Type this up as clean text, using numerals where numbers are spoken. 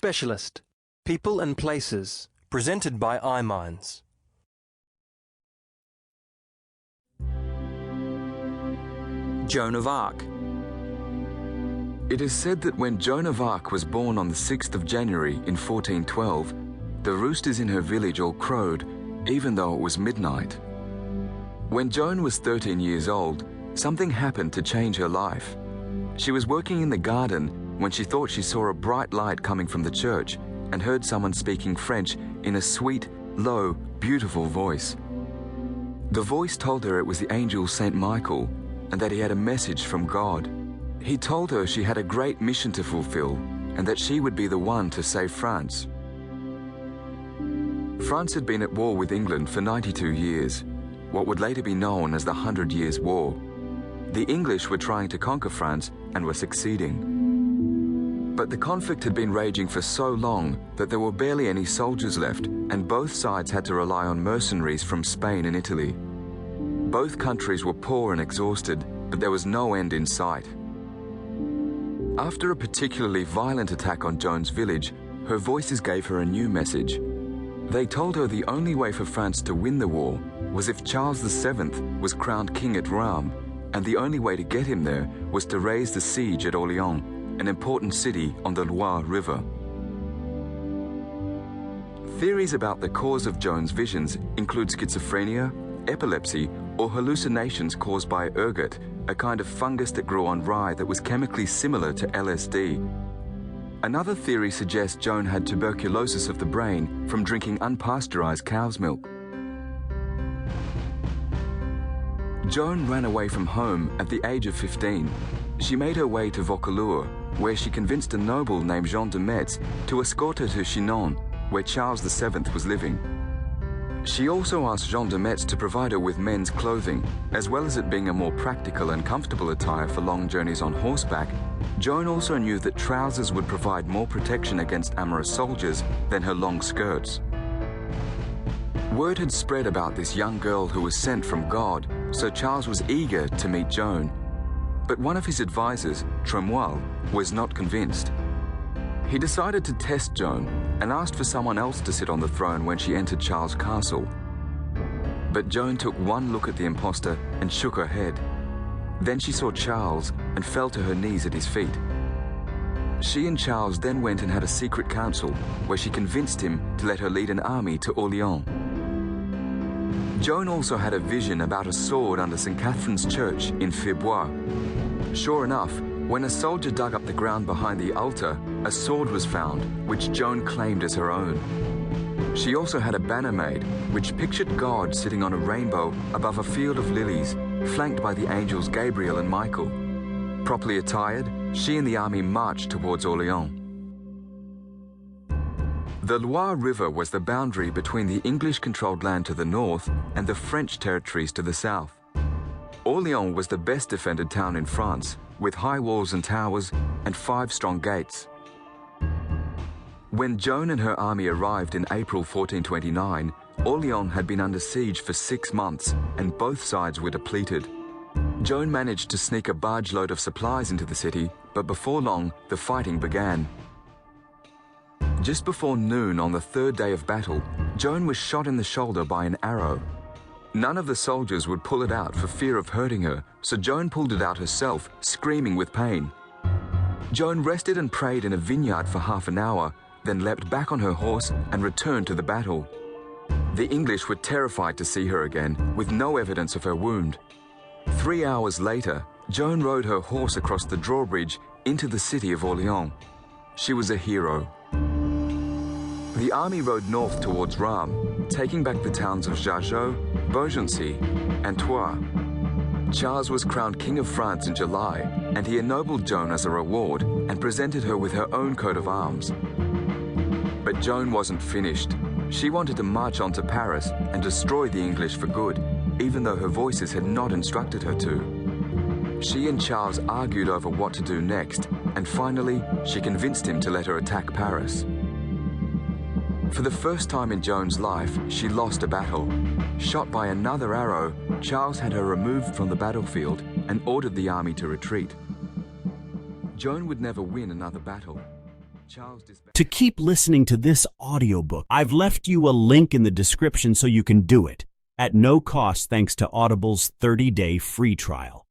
Specialist, People and Places, presented by iMinds. Joan of Arc. It is said that when Joan of Arc was born on the 6th of January in 1412, the roosters in her village all crowed, even though it was midnight. When Joan was 13 years old, something happened to change her life. She was working in the garden when she thought she saw a bright light coming from the church and heard someone speaking French in a sweet, low, beautiful voice. The voice told her it was the angel Saint Michael and that he had a message from God. He told her she had a great mission to fulfill and that she would be the one to save France. France had been at war with England for 92 years, what would later be known as the 100 Years' War. The English were trying to conquer France and were succeeding. But the conflict had been raging for so long that there were barely any soldiers left, and both sides had to rely on mercenaries from Spain and Italy. Both countries were poor and exhausted, but there was no end in sight. After a particularly violent attack on Joan's village, her voices gave her a new message. They told her the only way for France to win the war was if Charles VII was crowned king at Rheims, and the only way to get him there was to raise the siege at Orléans, an important city on the Loire River. Theories about the cause of Joan's visions include schizophrenia, epilepsy, or hallucinations caused by ergot, a kind of fungus that grew on rye that was chemically similar to LSD. Another theory suggests Joan had tuberculosis of the brain from drinking unpasteurized cow's milk. Joan ran away from home at the age of 15. She made her way to Vaucouleurs, where she convinced a noble named Jean de Metz to escort her to Chinon, where Charles VII was living. She also asked Jean de Metz to provide her with men's clothing, as well as it being a more practical and comfortable attire for long journeys on horseback. Joan also knew that trousers would provide more protection against amorous soldiers than her long skirts. Word had spread about this young girl who was sent from God, so Charles was eager to meet Joan. But one of his advisors, Tremoille, was not convinced. He decided to test Joan and asked for someone else to sit on the throne when she entered Charles' castle. But Joan took one look at the impostor and shook her head. Then she saw Charles and fell to her knees at his feet. She and Charles then went and had a secret council where she convinced him to let her lead an army to Orléans. Joan also had a vision about a sword under St. Catherine's Church in Fierbois. Sure enough, when a soldier dug up the ground behind the altar, a sword was found, which Joan claimed as her own. She also had a banner made, which pictured God sitting on a rainbow above a field of lilies, flanked by the angels Gabriel and Michael. Properly attired, she and the army marched towards Orléans. The Loire River was the boundary between the English-controlled land to the north and the French territories to the south. Orléans was the best defended town in France, with high walls and towers and 5 strong gates. When Joan and her army arrived in April 1429, Orléans had been under siege for 6 months and both sides were depleted. Joan managed to sneak a barge load of supplies into the city, but before long, the fighting began. Just before noon on the 3rd day of battle, Joan was shot in the shoulder by an arrow. None of the soldiers would pull it out for fear of hurting her, so Joan pulled it out herself, screaming with pain. Joan rested and prayed in a vineyard for half an hour, then leapt back on her horse and returned to the battle. The English were terrified to see her again, with no evidence of her wound. 3 hours later, Joan rode her horse across the drawbridge into the city of Orléans. She was a hero. The army rode north towards Rheims, taking back the towns of Jargeau, Beaugency, and Troyes. Charles was crowned King of France in July, and he ennobled Joan as a reward and presented her with her own coat of arms. But Joan wasn't finished. She wanted to march on to Paris and destroy the English for good, even though her voices had not instructed her to. She and Charles argued over what to do next, and finally, she convinced him to let her attack Paris. For the first time in Joan's life, she lost a battle. Shot by another arrow, Charles had her removed from the battlefield and ordered the army to retreat. Joan would never win another battle. To keep listening to this audiobook, I've left you a link in the description so you can do it at no cost thanks to Audible's 30-day free trial.